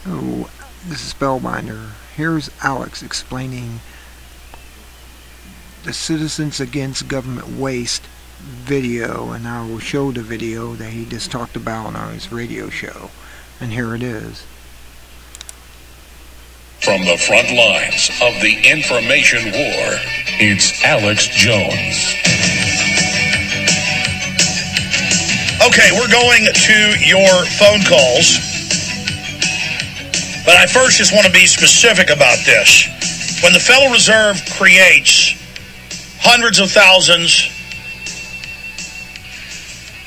Oh, this is Spellbinder. Here's Alex explaining the Citizens Against Government Waste video, and I will show the video that he just talked about on his radio show. And here it is. From the front lines of the information war, it's Alex Jones. Okay, we're going to your phone calls. But I first just want to be specific about this. When the Federal Reserve creates hundreds of thousands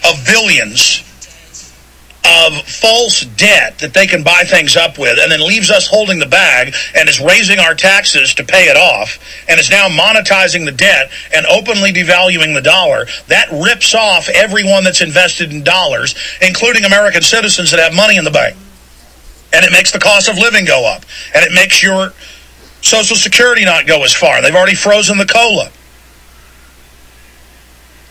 of billions of false debt that they can buy things up with and then leaves us holding the bag and is raising our taxes to pay it off and is now monetizing the debt and openly devaluing the dollar, that rips off everyone that's invested in dollars, including American citizens that have money in the bank. And it makes the cost of living go up. And it makes your Social Security not go as far. They've already frozen the COLA.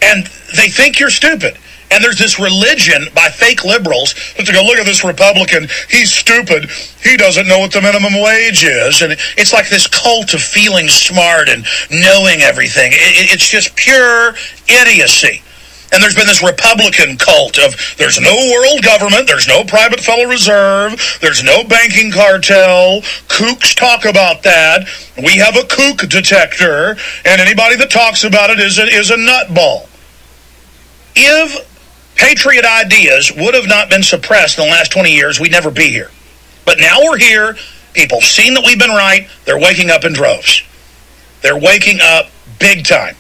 And they think you're stupid. And there's this religion by fake liberals that they go, look at this Republican, he's stupid, he doesn't know what the minimum wage is. And it's like this cult of feeling smart and knowing everything. It's just pure idiocy. And there's been this Republican cult of there's no world government, there's no private Federal Reserve, there's no banking cartel. Kooks talk about that. We have a kook detector, and anybody that talks about it is a nutball. If patriot ideas would have not been suppressed in the last 20 years, we'd never be here. But now we're here. People have seen that we've been right. They're waking up in droves. They're waking up big time.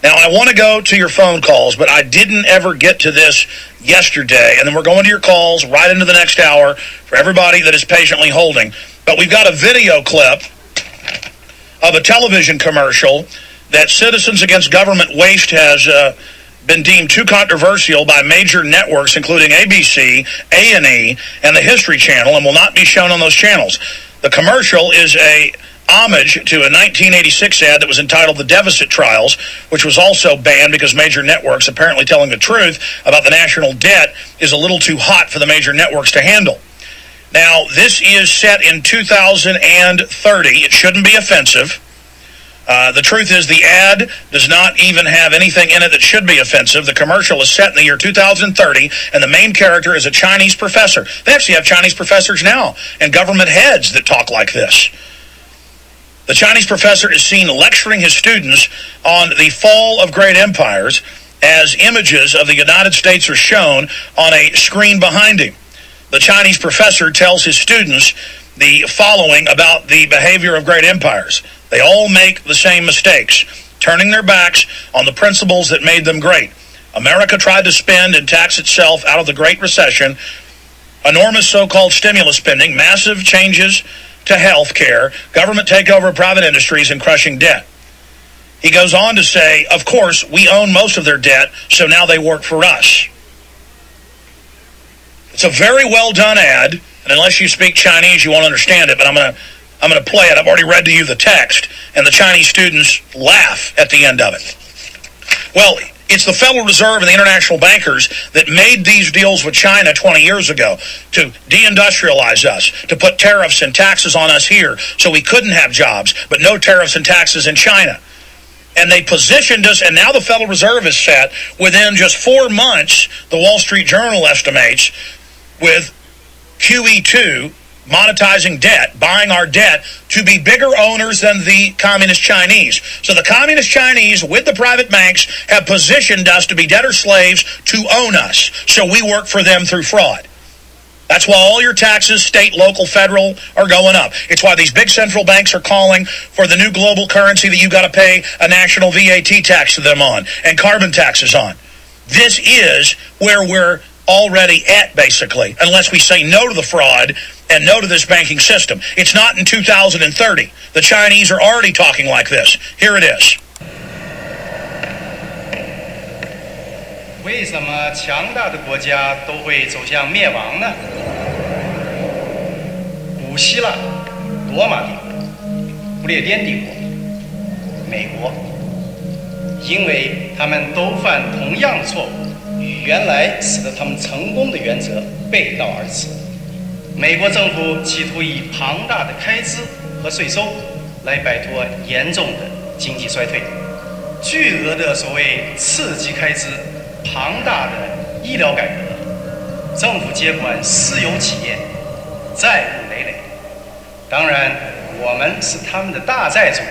Now, I want to go to your phone calls, but I didn't ever get to this yesterday, and then we're going to your calls right into the next hour for everybody that is patiently holding. But we've got a video clip of a television commercial that Citizens Against Government Waste has been deemed too controversial by major networks, including ABC, A&E, and the History Channel, and will not be shown on those channels. The commercial is a homage to a 1986 ad that was entitled The Deficit Trials, which was also banned because major networks apparently telling the truth about the national debt is a little too hot for the major networks to handle. Now, this is set in 2030. It shouldn't be offensive. The truth is the ad does not even have anything in it that should be offensive. The commercial is set in the year 2030, and the main character is a Chinese professor. They actually have Chinese professors now and government heads that talk like this. The Chinese professor is seen lecturing his students on the fall of great empires as images of the United States are shown on a screen behind him. The Chinese professor tells his students the following about the behavior of great empires. They all make the same mistakes, turning their backs on the principles that made them great. America tried to spend and tax itself out of the Great Recession, enormous so-called stimulus spending, massive changes to health care, government takeover of private industries, and crushing debt. He goes on to say, of course, we own most of their debt, so now they work for us. It's a very well done ad, and unless you speak Chinese, you won't understand it, but I'm going to play it. I've already read to you the text, and the Chinese students laugh at the end of it. Well, it's the Federal Reserve and the international bankers that made these deals with China 20 years ago to deindustrialize us, to put tariffs and taxes on us here so we couldn't have jobs, but no tariffs and taxes in China. And they positioned us, and now the Federal Reserve is set within just 4 months, the Wall Street Journal estimates, with QE2 monetizing debt, buying our debt, to be bigger owners than the Communist Chinese. So the Communist Chinese, with the private banks, have positioned us to be debtor slaves to own us. So we work for them through fraud. That's why all your taxes, state, local, federal, are going up. It's why these big central banks are calling for the new global currency that you got to pay a national VAT tax to them on and carbon taxes on. This is where we're already at, basically, unless we say no to the fraud and no to this banking system. It's not in 2030. The Chinese are already talking like this. Here it is. 为什么强大的国家都会走向灭亡呢？古希腊、罗马帝国、不列颠帝国、美国，因为他们都犯同样的错误，原来使得他们成功的原则背道而驰。美国政府企图以庞大的开支和税收来摆脱严重的经济衰退，巨额的所谓刺激开支、庞大的医疗改革、政府接管私有企业，债务累累。当然，我们是他们的大债主。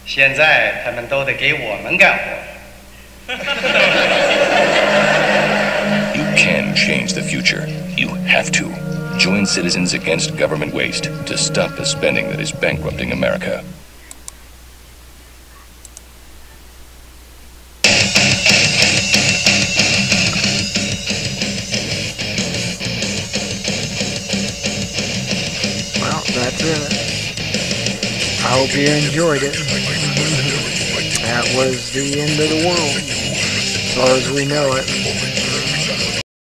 现在他们都得给我们干活。You can change the future. You have to. Join Citizens Against Government Waste to stop the spending that is bankrupting America. Well, that's it. I hope you enjoyed it. That was the end of the world, as far as we know it.